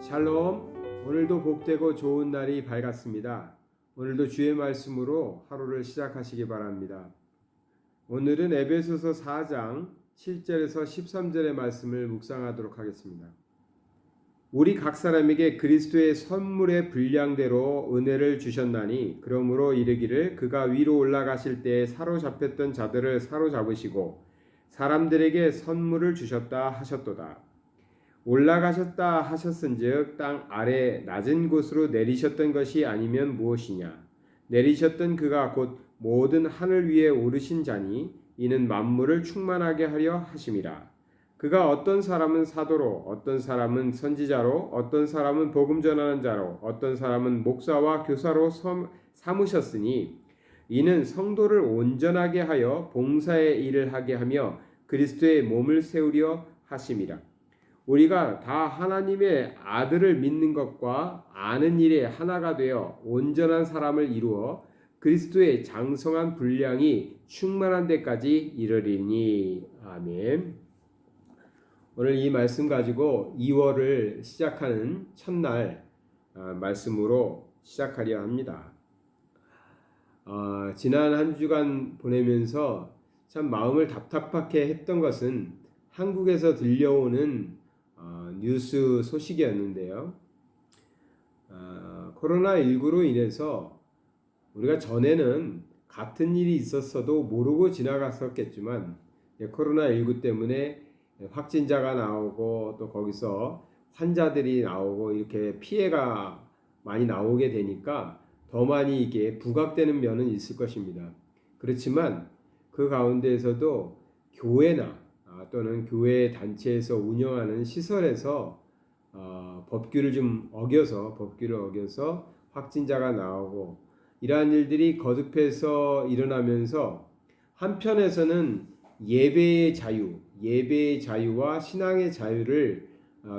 샬롬. 오늘도 복되고 좋은 날이 밝았습니다. 오늘도 주의 말씀으로 하루를 시작하시기 바랍니다. 오늘은 에베소서 4장 7절에서 13절의 말씀을 묵상하도록 하겠습니다. 우리 각 사람에게 그리스도의 선물의 분량대로 은혜를 주셨나니 그러므로 이르기를 그가 위로 올라가실 때에 사로잡혔던 자들을 사로잡으시고 사람들에게 선물을 주셨다 하셨도다. 올라가셨다 하셨은즉 땅 아래 낮은 곳으로 내리셨던 것이 아니면 무엇이냐. 내리셨던 그가 곧 모든 하늘 위에 오르신 자니 이는 만물을 충만하게 하려 하심이라. 그가 어떤 사람은 사도로, 어떤 사람은 선지자로, 어떤 사람은 복음 전하는 자로, 어떤 사람은 목사와 교사로 삼으셨으니 이는 성도를 온전하게 하여 봉사의 일을 하게 하며 그리스도의 몸을 세우려 하심이라. 우리가 다 하나님의 아들을 믿는 것과 아는 일에 하나가 되어 온전한 사람을 이루어 그리스도의 장성한 분량이 충만한 데까지 이르리니. 아멘. 오늘 이 말씀 가지고 2월을 시작하는 첫날 말씀으로 시작하려 합니다. 지난 한 주간 보내면서 참 마음을 답답하게 했던 것은 한국에서 들려오는 뉴스 소식이었는데요. 코로나19로 인해서 우리가 전에는 같은 일이 있었어도 모르고 지나갔었겠지만 코로나19 때문에 확진자가 나오고 또 거기서 환자들이 나오고 이렇게 피해가 많이 나오게 되니까 더 많이 이게 부각되는 면은 있을 것입니다. 그렇지만 그 가운데에서도 교회나 또는 교회 단체에서 운영하는 시설에서 법규를 어겨서 확진자가 나오고 이러한 일들이 거듭해서 일어나면서 한편에서는 예배의 자유와 신앙의 자유를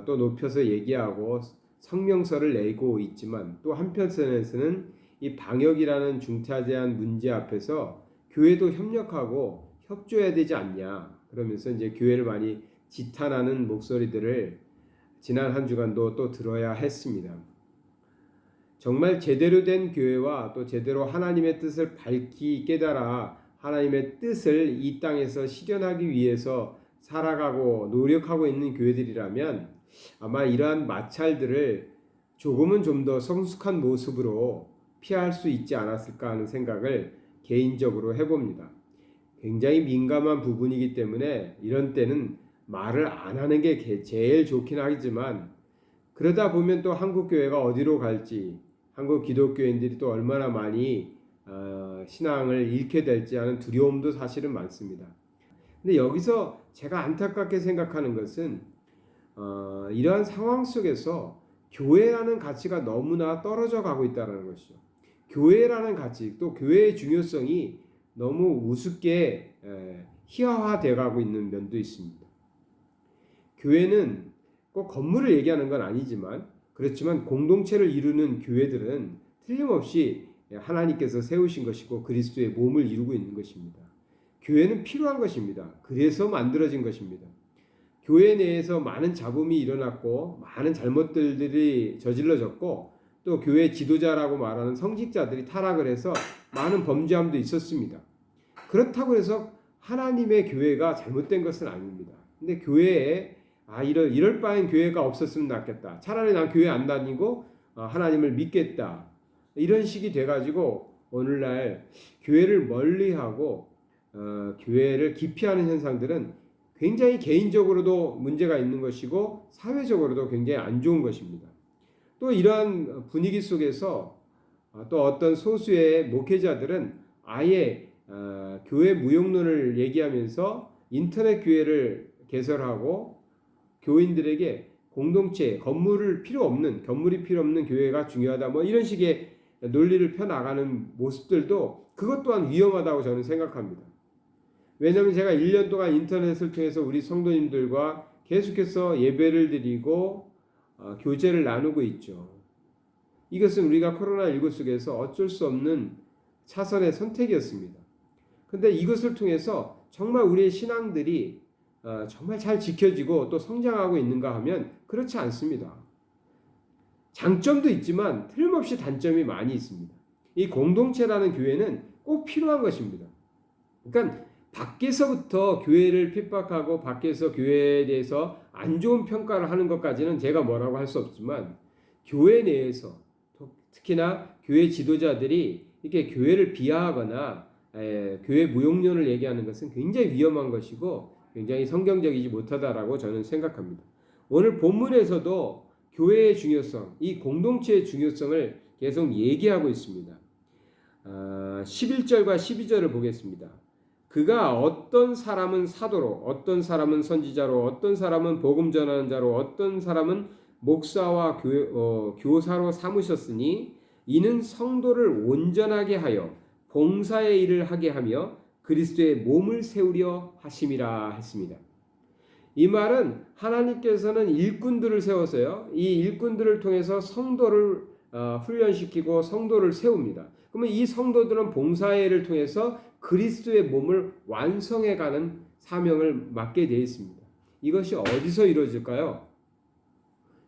또 높여서 얘기하고 성명서를 내고 있지만 또 한편에서는 이 방역이라는 중차대한 문제 앞에서 교회도 협력하고 협조해야 되지 않냐. 그러면서 이제 교회를 많이 지탄하는 목소리들을 지난 한 주간도 또 들어야 했습니다. 정말 제대로 된 교회와 또 제대로 하나님의 뜻을 밝히 깨달아 하나님의 뜻을 이 땅에서 실현하기 위해서 살아가고 노력하고 있는 교회들이라면 아마 이러한 마찰들을 조금은 좀 더 성숙한 모습으로 피할 수 있지 않았을까 하는 생각을 개인적으로 해봅니다. 굉장히 민감한 부분이기 때문에 이런 때는 말을 안 하는 게 제일 좋긴 하지만 그러다 보면 또 한국 교회가 어디로 갈지 한국 기독교인들이 또 얼마나 많이 신앙을 잃게 될지 하는 두려움도 사실은 많습니다. 근데 여기서 제가 안타깝게 생각하는 것은 이러한 상황 속에서 교회라는 가치가 너무나 떨어져 가고 있다는 것이죠. 교회라는 가치 또 교회의 중요성이 너무 우습게 희화화되어 가고 있는 면도 있습니다. 교회는 꼭 건물을 얘기하는 건 아니지만 그렇지만 공동체를 이루는 교회들은 틀림없이 하나님께서 세우신 것이고 그리스도의 몸을 이루고 있는 것입니다. 교회는 필요한 것입니다. 그래서 만들어진 것입니다. 교회 내에서 많은 잡음이 일어났고 많은 잘못들이 저질러졌고 또 교회 지도자라고 말하는 성직자들이 타락을 해서 많은 범죄함도 있었습니다. 그렇다고 해서 하나님의 교회가 잘못된 것은 아닙니다. 근데 교회에 이럴 바엔 교회가 없었으면 낫겠다. 차라리 난 교회 안 다니고 하나님을 믿겠다. 이런 식이 돼가지고 오늘날 교회를 멀리하고 교회를 기피하는 현상들은 굉장히 개인적으로도 문제가 있는 것이고 사회적으로도 굉장히 안 좋은 것입니다. 또 이러한 분위기 속에서 또 어떤 소수의 목회자들은 아예 교회 무용론을 얘기하면서 인터넷 교회를 개설하고 교인들에게 공동체, 건물이 필요 없는 교회가 중요하다. 이런 식의 논리를 펴나가는 모습들도 그것 또한 위험하다고 저는 생각합니다. 왜냐하면 제가 1년 동안 인터넷을 통해서 우리 성도님들과 계속해서 예배를 드리고 교제를 나누고 있죠. 이것은 우리가 코로나19 속에서 어쩔 수 없는 차선의 선택이었습니다. 그런데 이것을 통해서 정말 우리의 신앙들이 정말 잘 지켜지고 또 성장하고 있는가 하면 그렇지 않습니다. 장점도 있지만 틀림없이 단점이 많이 있습니다. 이 공동체라는 교회는 꼭 필요한 것입니다. 그러니까 밖에서부터 교회를 핍박하고 밖에서 교회에 대해서 안 좋은 평가를 하는 것까지는 제가 뭐라고 할 수 없지만 교회 내에서 특히나 교회 지도자들이 이렇게 교회를 비하하거나 교회 무용론을 얘기하는 것은 굉장히 위험한 것이고 굉장히 성경적이지 못하다라고 저는 생각합니다. 오늘 본문에서도 교회의 중요성, 이 공동체의 중요성을 계속 얘기하고 있습니다. 11절과 12절을 보겠습니다. 그가 어떤 사람은 사도로, 어떤 사람은 선지자로, 어떤 사람은 복음 전하는 자로, 어떤 사람은 목사와 교사로 삼으셨으니 이는 성도를 온전하게 하여 봉사의 일을 하게 하며 그리스도의 몸을 세우려 하심이라 했습니다. 이 말은 하나님께서는 일꾼들을 세워서요, 이 일꾼들을 통해서 성도를 훈련시키고 성도를 세웁니다. 그러면 이 성도들은 봉사의 일을 통해서 그리스도의 몸을 완성해가는 사명을 맡게 되어 있습니다. 이것이 어디서 이루어질까요?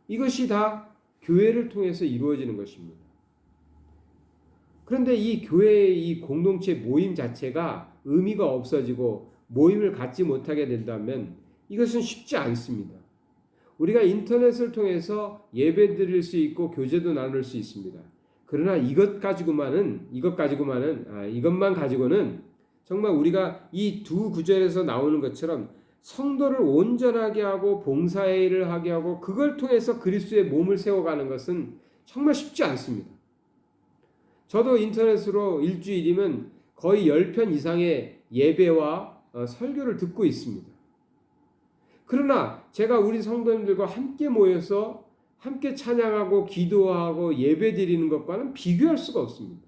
이것이 다 교회를 통해서 이루어지는 것입니다. 그런데 이 교회의 이 공동체 모임 자체가 의미가 없어지고 모임을 갖지 못하게 된다면 이것은 쉽지 않습니다. 우리가 인터넷을 통해서 예배 드릴 수 있고 교제도 나눌 수 있습니다. 그러나 이것만 가지고는 정말 우리가 이 두 구절에서 나오는 것처럼 성도를 온전하게 하고 봉사의 일을 하게 하고 그걸 통해서 그리스도의 몸을 세워가는 것은 정말 쉽지 않습니다. 저도 인터넷으로 일주일이면 거의 10편 이상의 예배와 설교를 듣고 있습니다. 그러나 제가 우리 성도님들과 함께 모여서 함께 찬양하고 기도하고 예배 드리는 것과는 비교할 수가 없습니다.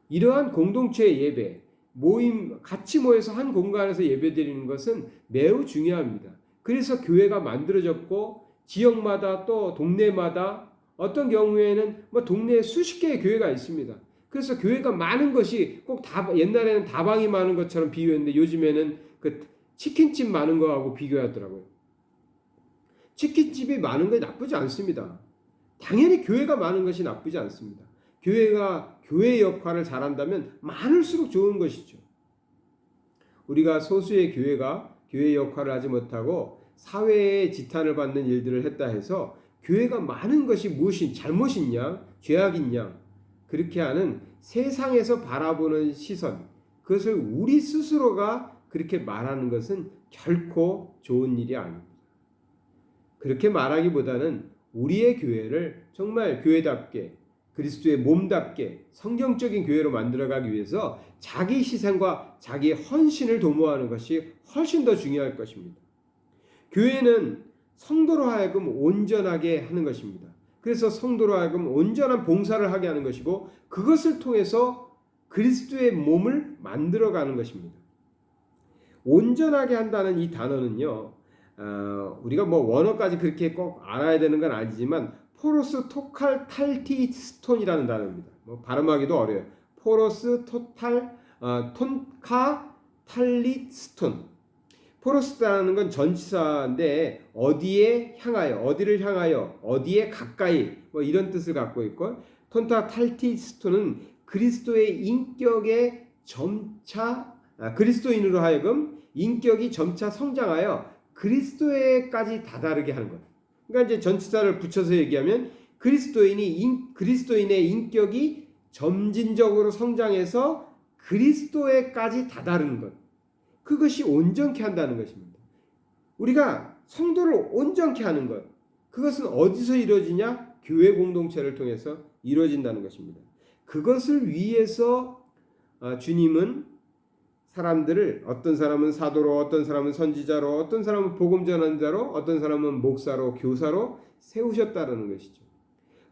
이러한 공동체의 예배, 모임, 같이 모여서 한 공간에서 예배 드리는 것은 매우 중요합니다. 그래서 교회가 만들어졌고 지역마다 또 동네마다 어떤 경우에는 동네에 수십 개의 교회가 있습니다. 그래서 교회가 많은 것이 꼭 옛날에는 다방이 많은 것처럼 비유했는데 요즘에는 그 치킨집 많은 거하고 비교하더라고요. 치킨집이 많은 게 나쁘지 않습니다. 당연히 교회가 많은 것이 나쁘지 않습니다. 교회가 교회의 역할을 잘한다면 많을수록 좋은 것이죠. 우리가 소수의 교회가 교회의 역할을 하지 못하고 사회의 지탄을 받는 일들을 했다 해서 교회가 많은 것이 무엇이 잘못이냐, 죄악이냐 그렇게 하는 세상에서 바라보는 시선, 그것을 우리 스스로가 그렇게 말하는 것은 결코 좋은 일이 아닙니다. 그렇게 말하기보다는 우리의 교회를 정말 교회답게 그리스도의 몸답게 성경적인 교회로 만들어가기 위해서 자기 희생과 자기 헌신을 도모하는 것이 훨씬 더 중요할 것입니다. 교회는 성도로 하여금 온전하게 하는 것입니다. 그래서 성도로 하여금 온전한 봉사를 하게 하는 것이고 그것을 통해서 그리스도의 몸을 만들어가는 것입니다. 온전하게 한다는 이 단어는요, 우리가 원어까지 그렇게 꼭 알아야 되는 건 아니지만 포로스 토칼 탈티스톤이라는 단어입니다. 발음하기도 어려워요. 포로스 톤카 탈리스톤. 포로스라는 건 전치사인데 어디에 향하여, 어디를 향하여, 어디에 가까이 이런 뜻을 갖고 있고 톤타 탈티스톤은 그리스도의 인격의 그리스도인으로 하여금 인격이 점차 성장하여 그리스도에까지 다다르게 하는 것. 그러니까 이제 전치사를 붙여서 얘기하면 그리스도인의 인격이 점진적으로 성장해서 그리스도에까지 다다르는 것. 그것이 온전케 한다는 것입니다. 우리가 성도를 온전케 하는 것. 그것은 어디서 이루어지냐? 교회 공동체를 통해서 이루어진다는 것입니다. 그것을 위해서 주님은 사람들을 어떤 사람은 사도로, 어떤 사람은 선지자로, 어떤 사람은 복음 전하는 자로, 어떤 사람은 목사로, 교사로 세우셨다는 것이죠.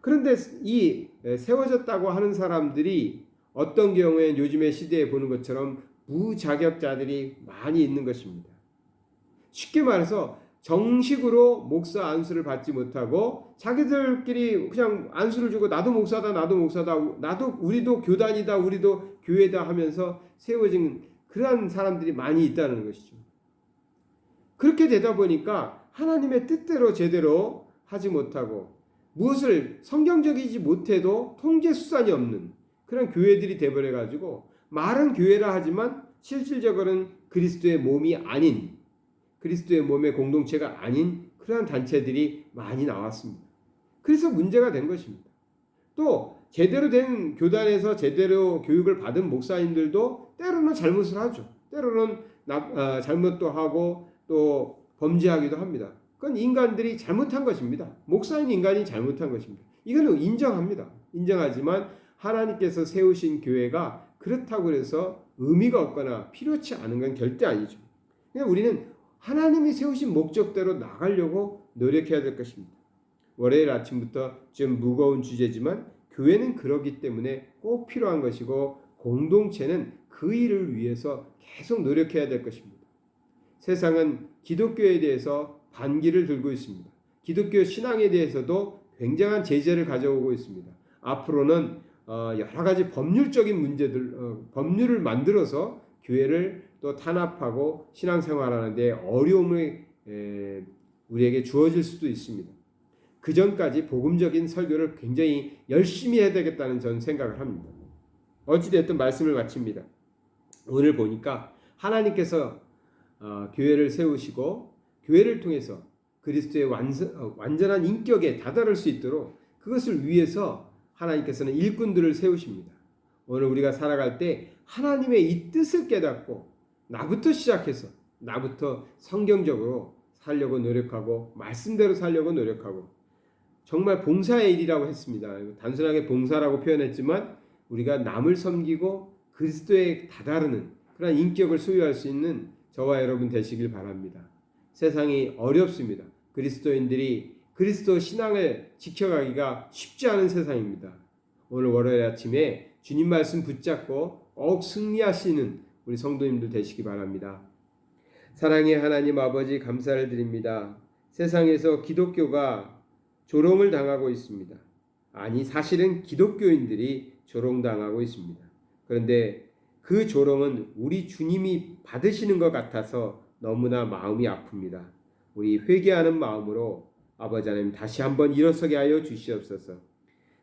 그런데 이 세워졌다고 하는 사람들이 어떤 경우에 요즘의 시대에 보는 것처럼 무자격자들이 많이 있는 것입니다. 쉽게 말해서 정식으로 목사 안수를 받지 못하고 자기들끼리 그냥 안수를 주고 나도 목사다, 우리도 교단이다, 우리도 교회다 하면서 세워진 그러한 사람들이 많이 있다는 것이죠. 그렇게 되다 보니까 하나님의 뜻대로 제대로 하지 못하고 무엇을 성경적이지 못해도 통제 수단이 없는 그런 교회들이 돼버려 가지고 말은 교회라 하지만 실질적으로는 그리스도의 몸이 아닌, 그리스도의 몸의 공동체가 아닌 그러한 단체들이 많이 나왔습니다. 그래서 문제가 된 것입니다. 또 제대로 된 교단에서 제대로 교육을 받은 목사님들도 때로는 잘못을 하죠. 때로는 잘못도 하고 또 범죄하기도 합니다. 그건 인간들이 잘못한 것입니다. 목사인 인간이 잘못한 것입니다. 이거는 인정합니다. 인정하지만 하나님께서 세우신 교회가 그렇다고 해서 의미가 없거나 필요치 않은 건 절대 아니죠. 그냥 우리는 하나님이 세우신 목적대로 나가려고 노력해야 될 것입니다. 월요일 아침부터 좀 무거운 주제지만 교회는 그러기 때문에 꼭 필요한 것이고 공동체는 그 일을 위해서 계속 노력해야 될 것입니다. 세상은 기독교에 대해서 반기를 들고 있습니다. 기독교 신앙에 대해서도 굉장한 제재를 가져오고 있습니다. 앞으로는 여러 가지 법률적인 문제들, 법률을 만들어서 교회를 또 탄압하고 신앙생활하는 데 어려움을 우리에게 주어질 수도 있습니다. 그 전까지 복음적인 설교를 굉장히 열심히 해야 되겠다는 저는 생각을 합니다. 어찌됐든 말씀을 마칩니다. 오늘 보니까 하나님께서 교회를 세우시고 교회를 통해서 그리스도의 완전한 인격에 다다를 수 있도록 그것을 위해서 하나님께서는 일꾼들을 세우십니다. 오늘 우리가 살아갈 때 하나님의 이 뜻을 깨닫고 나부터 시작해서 나부터 성경적으로 살려고 노력하고 말씀대로 살려고 노력하고 정말 봉사의 일이라고 했습니다. 단순하게 봉사라고 표현했지만 우리가 남을 섬기고 그리스도에 다다르는 그런 인격을 소유할 수 있는 저와 여러분 되시길 바랍니다. 세상이 어렵습니다. 그리스도인들이 그리스도 신앙을 지켜가기가 쉽지 않은 세상입니다. 오늘 월요일 아침에 주님 말씀 붙잡고 꼭 승리하시는 우리 성도님들 되시기 바랍니다. 사랑의 하나님 아버지 감사를 드립니다. 세상에서 기독교가 조롱을 당하고 있습니다. 아니 사실은 기독교인들이 조롱당하고 있습니다. 그런데 그 조롱은 우리 주님이 받으시는 것 같아서 너무나 마음이 아픕니다. 우리 회개하는 마음으로 아버지 하나님 다시 한번 일어서게 하여 주시옵소서.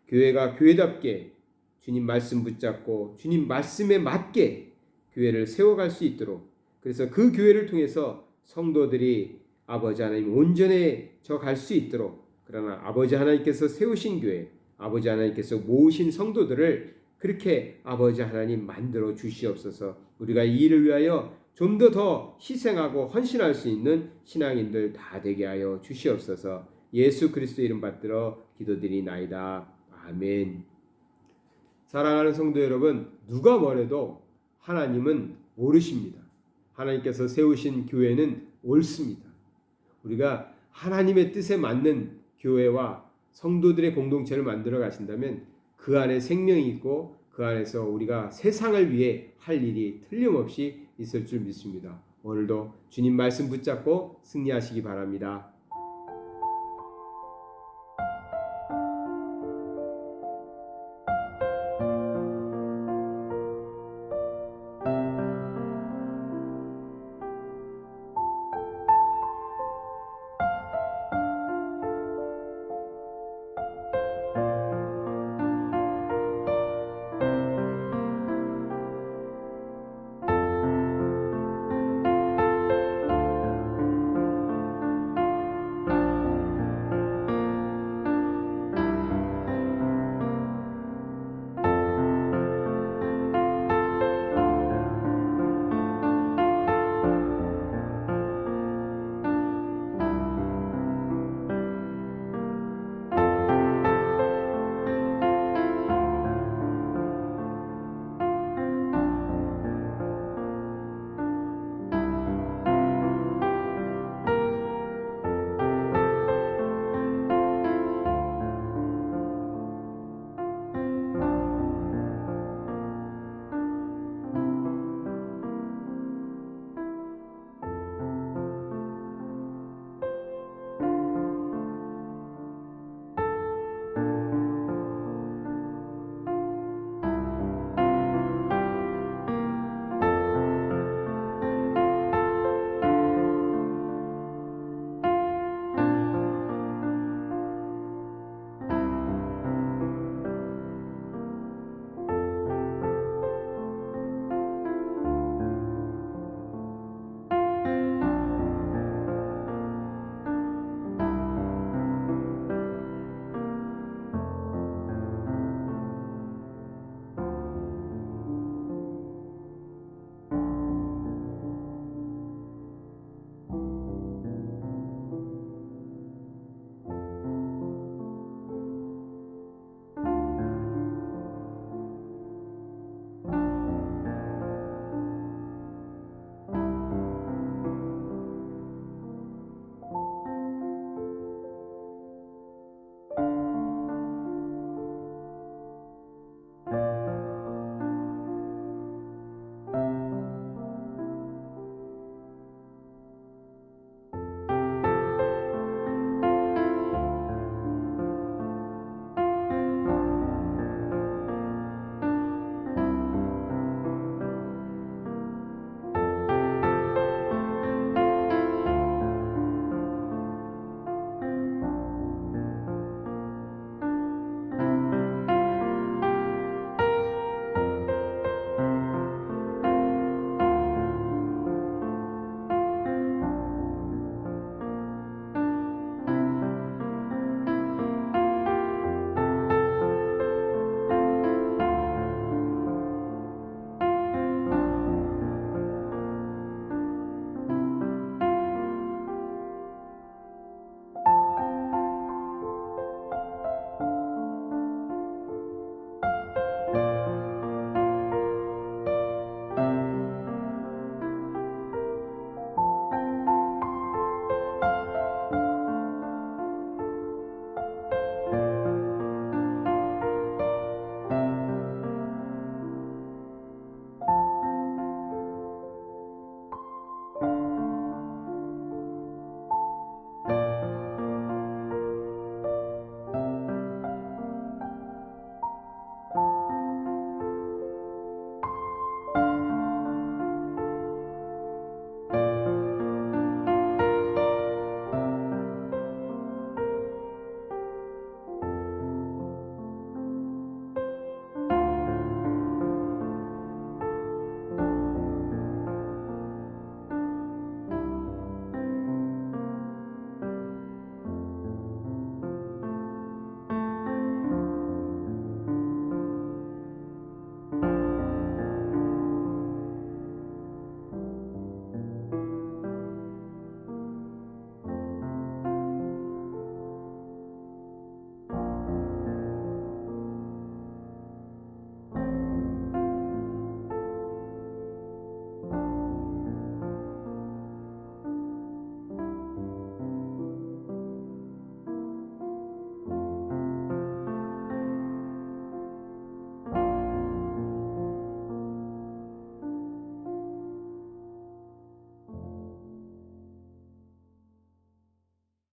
교회가 교회답게 주님 말씀 붙잡고 주님 말씀에 맞게 교회를 세워갈 수 있도록 그래서 그 교회를 통해서 성도들이 아버지 하나님 온전해져 갈 수 있도록 그러나 아버지 하나님께서 세우신 교회 아버지 하나님께서 모으신 성도들을 그렇게 아버지 하나님 만들어 주시옵소서. 우리가 이 일을 위하여 좀 더 희생하고 헌신할 수 있는 신앙인들 다 되게 하여 주시옵소서. 예수 그리스도 이름 받들어 기도드리나이다. 아멘. 사랑하는 성도 여러분, 누가 뭐래도 하나님은 모르십니다. 하나님께서 세우신 교회는 옳습니다. 우리가 하나님의 뜻에 맞는 교회와 성도들의 공동체를 만들어 가신다면 그 안에 생명이 있고 그 안에서 우리가 세상을 위해 할 일이 틀림없이 있을 줄 믿습니다. 오늘도 주님 말씀 붙잡고 승리하시기 바랍니다.